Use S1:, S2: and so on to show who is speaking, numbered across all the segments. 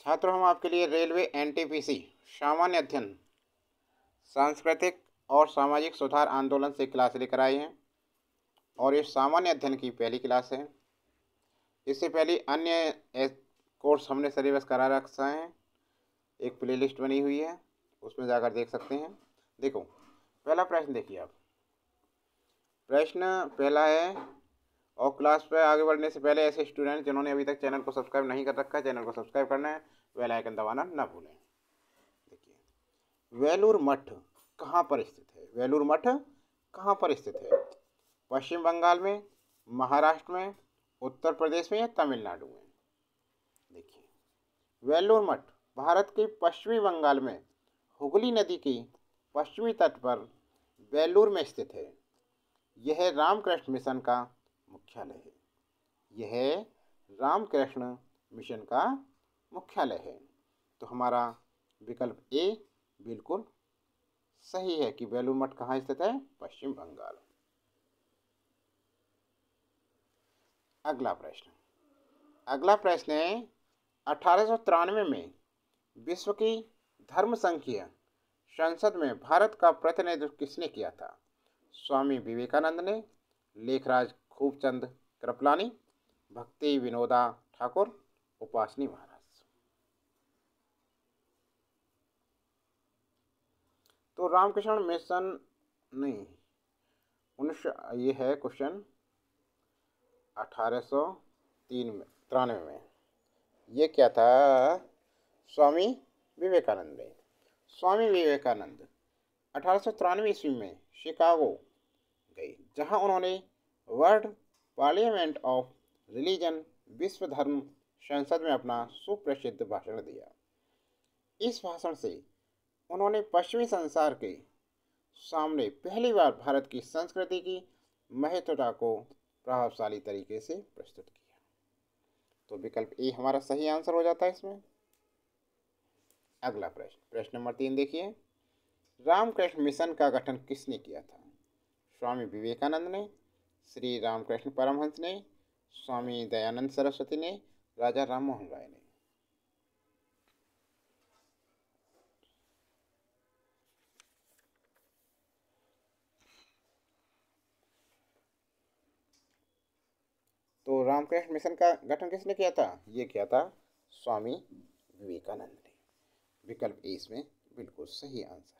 S1: छात्रों, हम आपके लिए रेलवे एनटीपीसी सामान्य अध्ययन सांस्कृतिक और सामाजिक सुधार आंदोलन से क्लास लेकर आए हैं और ये सामान्य अध्ययन की पहली क्लास है। इससे पहले अन्य कोर्स हमने सिलेबस करा रखा है। एक प्लेलिस्ट बनी हुई है, उसमें जाकर देख सकते हैं। देखो, पहला प्रश्न देखिए आप। प्रश्न पहला है, और क्लास पर आगे बढ़ने से पहले ऐसे स्टूडेंट जिन्होंने अभी तक चैनल को सब्सक्राइब नहीं कर रखा है, चैनल को सब्सक्राइब करना है, बेल आइकन दबाना ना भूलें। देखिए, वेलूर मठ कहाँ पर स्थित है? वेलूर मठ कहाँ पर स्थित है? पश्चिम बंगाल में, महाराष्ट्र में, उत्तर प्रदेश में या तमिलनाडु में? देखिए, वेलूर मठ भारत के पश्चिमी बंगाल में हुगली नदी के पश्चिमी तट पर वेलूर में स्थित है। यह रामकृष्ण मिशन का मुख्यालय है। यह रामकृष्ण मिशन का मुख्यालय है। तो हमारा विकल्प ए बिल्कुल सही है कि वेलूर मठ कहाँ स्थित है? पश्चिम बंगाल। अगला प्रश्न है, 1893 में विश्व की धर्म संघीय संसद में भारत का प्रतिनिधित्व किसने किया था? स्वामी विवेकानंद ने, लेखराज खूबचंद कृपलानी, भक्ति विनोदा ठाकुर, उपासनी महाराज। तो रामकृष्ण मिशन नहीं, 19 ये है क्वेश्चन 1893 में। ये क्या था? स्वामी विवेकानंद ने। स्वामी विवेकानंद 1893 ईस्वी में शिकागो गए, जहां उन्होंने वर्ल्ड पार्लियामेंट ऑफ रिलीजन विश्व धर्म संसद में अपना सुप्रसिद्ध भाषण दिया। इस भाषण से उन्होंने पश्चिमी संसार के सामने पहली बार भारत की संस्कृति की महत्वता को प्रभावशाली तरीके से प्रस्तुत किया। तो विकल्प ए हमारा सही आंसर हो जाता है इसमें। अगला प्रश्न नंबर 3 देखिए। रामकृष्ण मिशन का गठन किसने किया था? स्वामी विवेकानंद ने, श्री रामकृष्ण परमहंस ने, स्वामी दयानंद सरस्वती ने, राजा राममोहन राय ने। तो रामकृष्ण मिशन का गठन किसने किया था? ये किया था स्वामी विवेकानंद ने। विकल्प ए इसमें बिल्कुल सही आंसर है।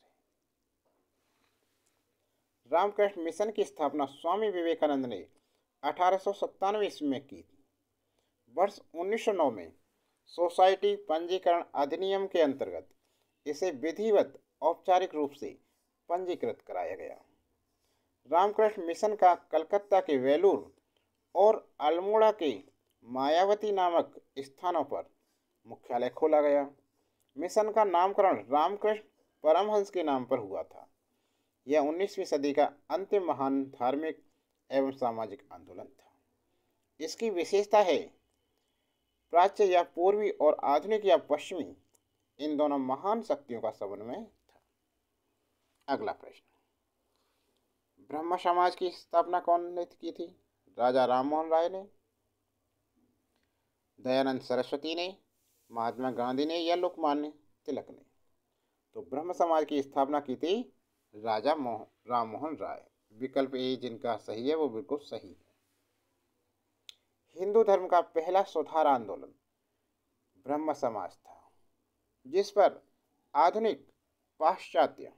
S1: रामकृष्ण मिशन की स्थापना स्वामी विवेकानंद ने 1897 ईस्वी में की थी। वर्ष 1909 में सोसाइटी पंजीकरण अधिनियम के अंतर्गत इसे विधिवत औपचारिक रूप से पंजीकृत कराया गया। रामकृष्ण मिशन का कलकत्ता के वेलूर और अल्मोड़ा के मायावती नामक स्थानों पर मुख्यालय खोला गया। मिशन का नामकरण रामकृष्ण परमहंस के नाम पर हुआ था। यह 19वीं सदी का अंतिम महान धार्मिक एवं सामाजिक आंदोलन था। इसकी विशेषता है प्राच्य या पूर्वी और आधुनिक या पश्चिमी, इन दोनों महान शक्तियों का समन्वय था। अगला प्रश्न, ब्रह्म समाज की स्थापना कौन ने की थी? राजा राममोहन राय ने, दयानंद सरस्वती ने, महात्मा गांधी ने या लोकमान्य तिलक ने? तो ब्रह्म समाज की स्थापना की थी राजा राममोहन राय। विकल्प ए जिनका सही है वो बिल्कुल सही है। हिंदू धर्म का पहला सुधार आंदोलन ब्रह्म समाज था, जिस पर आधुनिक पाश्चात्य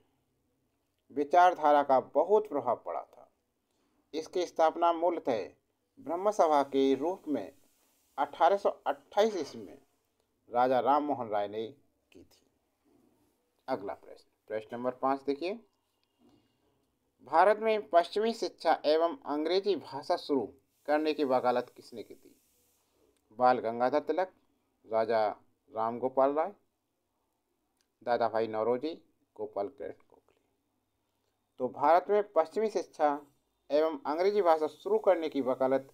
S1: विचारधारा का बहुत प्रभाव पड़ा था। इसकी स्थापना मूलतः ब्रह्म सभा के रूप में 1828 ईस्वी में राजा राममोहन राय ने की थी। अगला प्रश्न नंबर 5 देखिए। भारत में पश्चिमी शिक्षा एवं अंग्रेजी भाषा शुरू करने की वकालत किसने की थी? बाल गंगाधर तिलक, राजा राम गोपाल राय, दादा भाई नौरोजी, गोपाल कृष्ण गोखले। तो भारत में पश्चिमी शिक्षा एवं अंग्रेजी भाषा शुरू करने की वकालत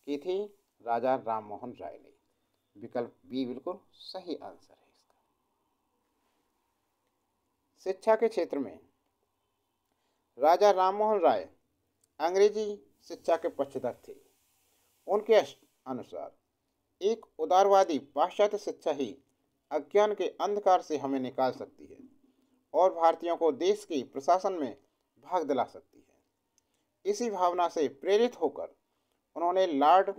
S1: की थी राजा राममोहन राय ने। विकल्प बी बिल्कुल सही आंसर है इसका। शिक्षा के क्षेत्र में राजा राममोहन राय अंग्रेजी शिक्षा के पक्षधर थे। उनके अनुसार एक उदारवादी पाश्चात्य शिक्षा ही अज्ञान के अंधकार से हमें निकाल सकती है और भारतीयों को देश के प्रशासन में भाग दिला सकती है। इसी भावना से प्रेरित होकर उन्होंने लॉर्ड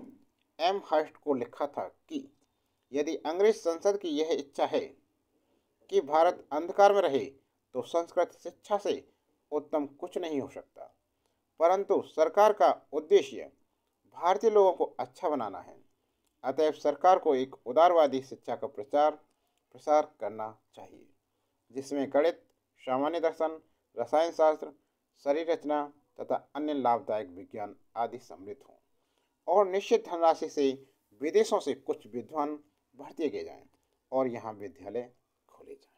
S1: एम हर्स्ट को लिखा था कि यदि अंग्रेज संसद की यह इच्छा है कि भारत अंधकार में रहे तो संस्कृत शिक्षा से उत्तम कुछ नहीं हो सकता, परंतु सरकार का उद्देश्य भारतीय लोगों को अच्छा बनाना है। अतएव सरकार को एक उदारवादी शिक्षा का प्रचार प्रसार करना चाहिए, जिसमें गणित, सामान्य दर्शन, रसायन शास्त्र, शरीर रचना तथा अन्य लाभदायक विज्ञान आदि सम्मिलित हों, और निश्चित धनराशि से विदेशों से कुछ विद्वान भर्ती किए जाएं और यहाँ विद्यालय खोले जाएं।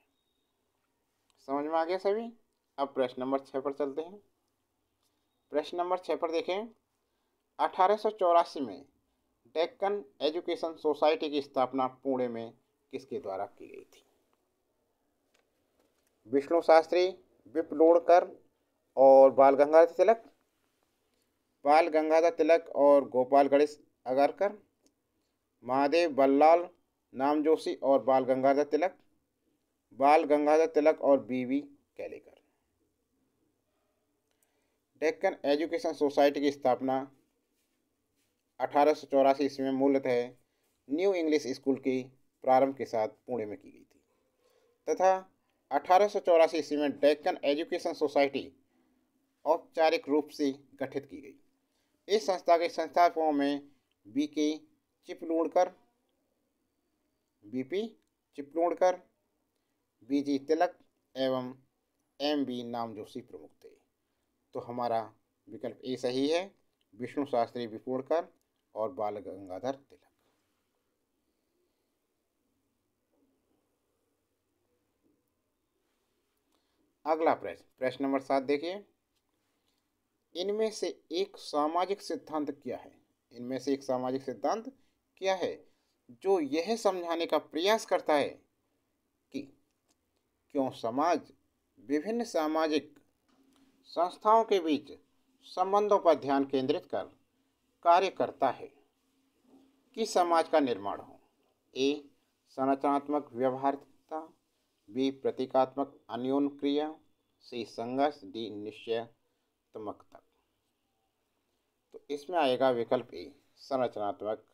S1: समझ में आ गया सभी? अब प्रश्न नंबर 6 पर चलते हैं। प्रश्न नंबर 6 पर देखें, 1884 में डेक्कन एजुकेशन सोसाइटी की स्थापना पुणे में किसके द्वारा की गई थी? विष्णु शास्त्री, विप्लुणकर और बाल गंगाधर तिलक और गोपाल गणेश अगारकर, महादेव बल्लाल नामजोशी और बाल गंगाधर तिलक और बीवी कैलेकर। डेक्कन एजुकेशन सोसाइटी की स्थापना 1884 ईस्वी में मूलतः न्यू इंग्लिश स्कूल के प्रारंभ के साथ पुणे में की गई थी तथा 1884 ईस्वी में डेक्कन एजुकेशन सोसाइटी औपचारिक रूप से गठित की गई। इस संस्था के संस्थापकों में बीपी चिपलूणकर, बीजी तिलक एवं एमबी नामजोशी प्रमुख थे। तो हमारा विकल्प ए सही है, विष्णु शास्त्री, विप्लुणकर और बाल गंगाधर तिलक। अगला प्रश्न नंबर 7 देखिए, इनमें से एक सामाजिक सिद्धांत क्या है जो यह समझाने का प्रयास करता है कि क्यों समाज विभिन्न सामाजिक संस्थाओं के बीच संबंधों पर ध्यान केंद्रित कर कार्य करता है कि समाज का निर्माण हो? ए. संरचनात्मक व्यवहारिकता, बी. प्रतीकात्मक अन्योन्य क्रिया, सी. संघर्ष, डी. निश्चयात्मकता। तो इसमें आएगा विकल्प ए, संरचनात्मक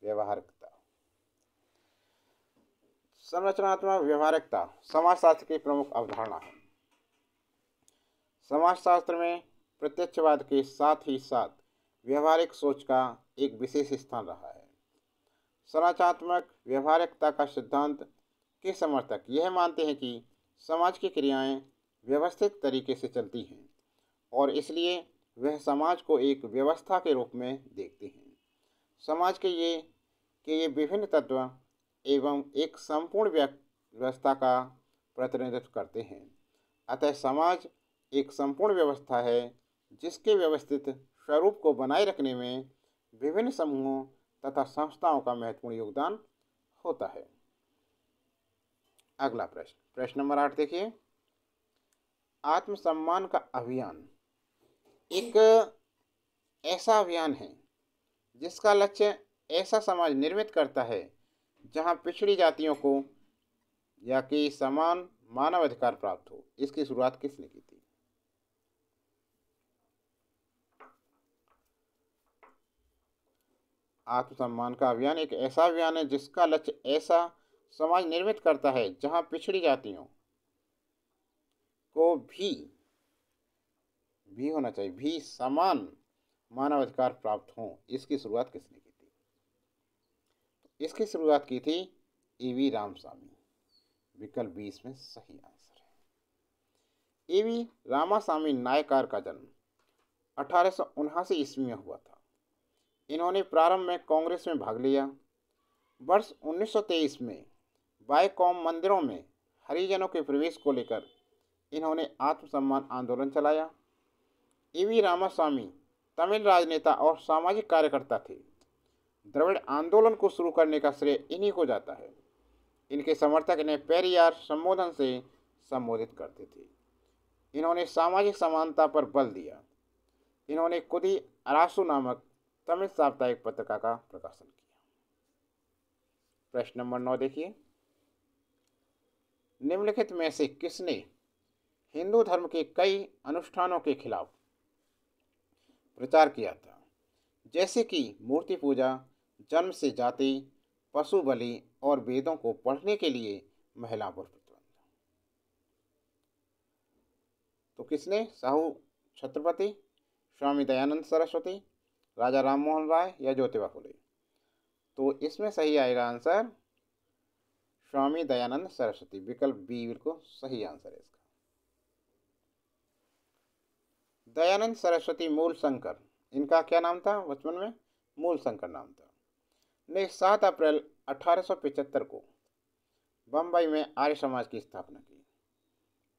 S1: व्यवहारिकता। संरचनात्मक व्यवहारिकता समाजशास्त्र की प्रमुख अवधारणा है। समाजशास्त्र में प्रत्यक्षवाद के साथ ही साथ व्यवहारिक सोच का एक विशेष स्थान रहा है। संरचनात्मक व्यवहारिकता का सिद्धांत के समर्थक यह मानते हैं कि समाज की क्रियाएं व्यवस्थित तरीके से चलती हैं और इसलिए वह समाज को एक व्यवस्था के रूप में देखते हैं। समाज के ये विभिन्न तत्व एवं एक संपूर्ण व्यवस्था का प्रतिनिधित्व करते हैं। अतः समाज एक संपूर्ण व्यवस्था है जिसके व्यवस्थित स्वरूप को बनाए रखने में विभिन्न समूहों तथा संस्थाओं का महत्वपूर्ण योगदान होता है। अगला प्रश्न नंबर 8 देखिए, आत्मसम्मान का अभियान एक ऐसा अभियान है जिसका लक्ष्य ऐसा समाज निर्मित करता है जहां पिछड़ी जातियों को या कि समान मानव अधिकार प्राप्त हो। इसकी शुरुआत किसने की थी? आत्मसम्मान का अभियान एक ऐसा अभियान है जिसका लक्ष्य ऐसा समाज निर्मित करता है जहां पिछड़ी जातियों को भी होना चाहिए, भी समान मानव अधिकार प्राप्त हो। इसकी शुरुआत किसने की थी? इसकी शुरुआत की थी E.V. रामासामी। विकल्प 20 में सही आंसर है। E.V. रामासामी नायकार का जन्म 1879 ईस्वी में हुआ था। इन्होंने प्रारंभ में कांग्रेस में भाग लिया। वर्ष 1923 में बायकॉम मंदिरों में हरिजनों के प्रवेश को लेकर इन्होंने आत्मसम्मान आंदोलन चलाया। E.V. रामासामी तमिल राजनेता और सामाजिक कार्यकर्ता थे। द्रविड़ आंदोलन को शुरू करने का श्रेय इन्हीं को जाता है। इनके समर्थक इन्हें पेरियार संबोधन से संबोधित करते थे। इन्होंने सामाजिक समानता पर बल दिया। इन्होंने कुदी अरासु नामक तमिल साप्ताहिक पत्रिका का प्रकाशन किया। प्रश्न नंबर 9 देखिए, निम्नलिखित में से किसने हिंदू धर्म के कई अनुष्ठानों के खिलाफ प्रचार किया था, जैसे कि मूर्ति पूजा, जन्म से जाति, पशु बलि और वेदों को पढ़ने के लिए महिलाओं पर प्रतिबंध। तो किसने? साहू छत्रपति, स्वामी दयानंद सरस्वती, राजा राममोहन राय या ज्योतिबा फुले। तो इसमें सही आएगा आंसर स्वामी दयानंद सरस्वती। विकल्प बी बिल्कुल सही आंसर है इसका। दयानंद सरस्वती मूल शंकर, इनका क्या नाम था बचपन में? मूल शंकर नाम था। ने 7 अप्रैल 1875 को बम्बई में आर्य समाज की स्थापना की,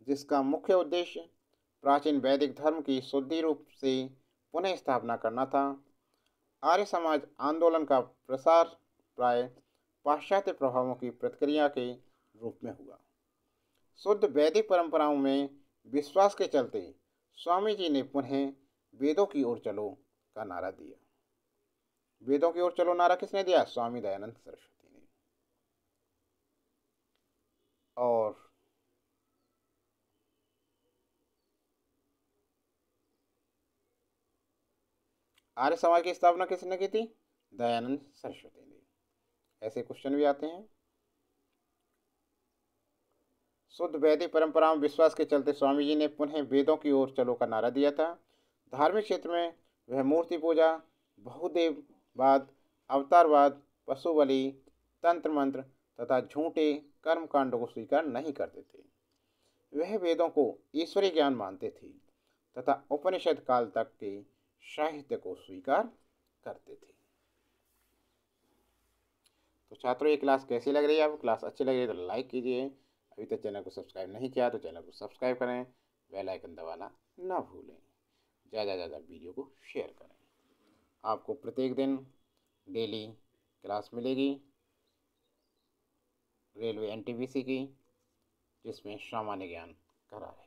S1: जिसका मुख्य उद्देश्य प्राचीन वैदिक धर्म की शुद्धि रूप से पुनः स्थापना करना था। आर्य समाज आंदोलन का प्रसार प्राय पाश्चात्य प्रभावों की प्रतिक्रिया के रूप में हुआ। शुद्ध वैदिक परंपराओं में विश्वास के चलते स्वामी जी ने पुनः वेदों की ओर चलो का नारा दिया। वेदों की ओर चलो नारा किसने दिया? स्वामी दयानंद सरस्वती ने। और आर्य समाज की स्थापना किसने की थी? दयानंद सरस्वती ने। ऐसे क्वेश्चन भी आते हैं। शुद्ध वैदिक परंपराओं विश्वास के चलते स्वामी जी ने पुनः वेदों की ओर चलो का नारा दिया था। धार्मिक क्षेत्र में वह मूर्ति पूजा, बहुदेववाद, अवतारवाद, पशु बलि, तंत्र मंत्र तथा झूठे कर्म कांडों को स्वीकार नहीं करते थे। वह वेदों को ईश्वरीय ज्ञान मानते थे तथा उपनिषद काल तक के साहित्य को स्वीकार करते थे। तो छात्रों, ये क्लास कैसी लग रही है आपको? क्लास अच्छी लग रही है तो लाइक कीजिए। अभी तक चैनल को सब्सक्राइब नहीं किया तो चैनल को सब्सक्राइब करें, बेल आइकन दबाना ना भूलें। ज़्यादा से ज़्यादा वीडियो को शेयर करें। आपको प्रत्येक दिन डेली क्लास मिलेगी रेलवे एनटीपीसी की, जिसमें सामान्य ज्ञान करा है।